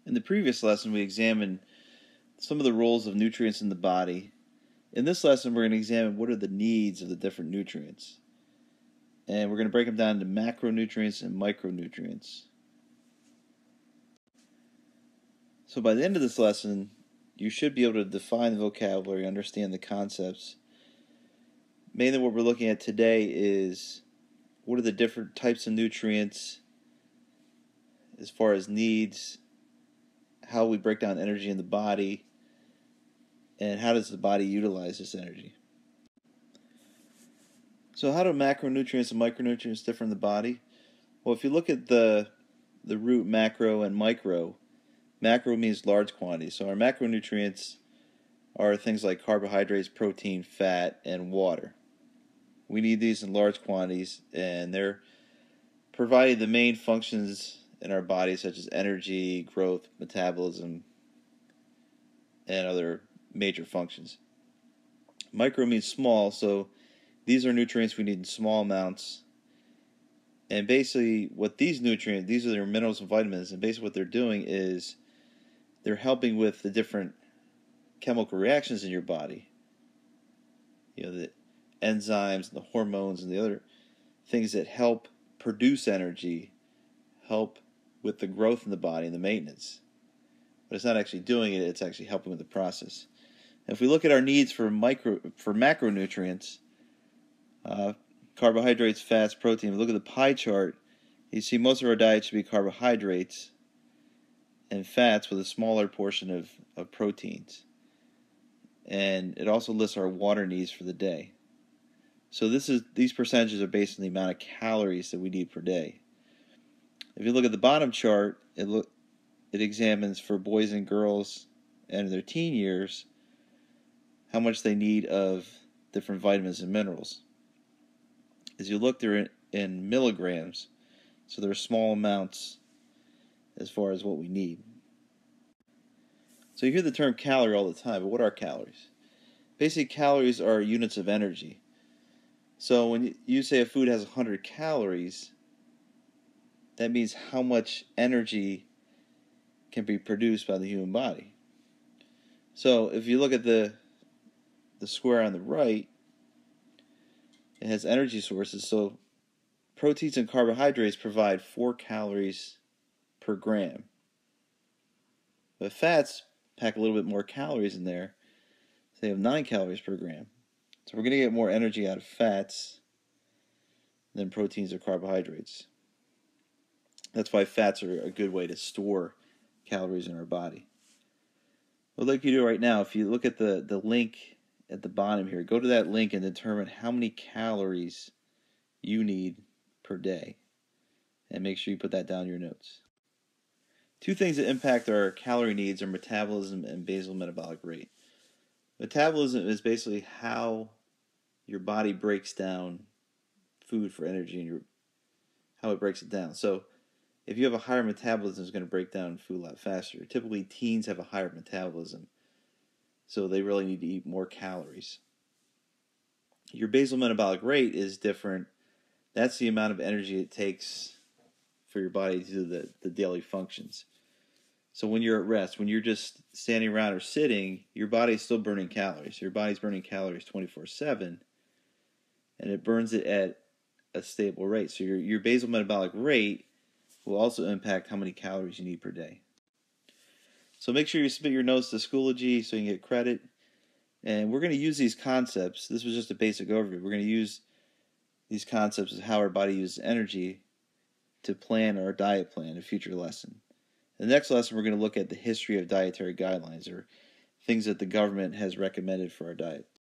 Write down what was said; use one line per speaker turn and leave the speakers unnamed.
In the previous lesson, we examined some of the roles of nutrients in the body. In this lesson, we're going to examine what are the needs of the different nutrients. And we're going to break them down into macronutrients and micronutrients. So by the end of this lesson, you should be able to define the vocabulary, understand the concepts. Mainly what we're looking at today is what are the different types of nutrients as far as needs, how we break down energy in the body, and how does the body utilize this energy. So how do macronutrients and micronutrients differ in the body? Well, if you look at the root macro and micro, macro means large quantities. So our macronutrients are things like carbohydrates, protein, fat, and water. We need these in large quantities, and they're providing the main functions in our body, such as energy, growth, metabolism, and other major functions. Micro means small, so these are nutrients we need in small amounts. And basically what these nutrients, these are their minerals and vitamins, and basically what they're doing is they're helping with the different chemical reactions in your body. The enzymes and the hormones and the other things that help produce energy, help with the growth in the body and the maintenance. But it's not actually doing it, it's actually helping with the process. If we look at our needs for macronutrients, carbohydrates, fats, protein, if we look at the pie chart, you see most of our diet should be carbohydrates and fats with a smaller portion of proteins. And it also lists our water needs for the day. So these percentages are based on the amount of calories that we need per day. If you look at the bottom chart, it examines for boys and girls and their teen years how much they need of different vitamins and minerals. As you look, they're in milligrams, so they're small amounts as far as what we need. So you hear the term calorie all the time, but what are calories? Basically, calories are units of energy. So when you say a food has 100 calories, that means how much energy can be produced by the human body. So if you look at the square on the right, it has energy sources. So proteins and carbohydrates provide 4 calories per gram. But fats pack a little bit more calories in there. So they have 9 calories per gram. So we're going to get more energy out of fats than proteins or carbohydrates. That's why fats are a good way to store calories in our body. Well, like you do right now, if you look at the link at the bottom here, go to that link and determine how many calories you need per day. And make sure you put that down in your notes. 2 things that impact our calorie needs are metabolism and basal metabolic rate. Metabolism is basically how your body breaks down food for energy and how it breaks it down. So if you have a higher metabolism, it's going to break down food a lot faster. Typically, teens have a higher metabolism, so they really need to eat more calories. Your basal metabolic rate is different. That's the amount of energy it takes for your body to do the daily functions. So when you're at rest, when you're just standing around or sitting, your body's still burning calories. Your body's burning calories 24/7, and it burns it at a stable rate. So your basal metabolic rate will also impact how many calories you need per day. So make sure you submit your notes to Schoology so you can get credit. And we're going to use these concepts. This was just a basic overview. We're going to use these concepts of how our body uses energy to plan our diet plan in a future lesson. In the next lesson, we're going to look at the history of dietary guidelines, or things that the government has recommended for our diet.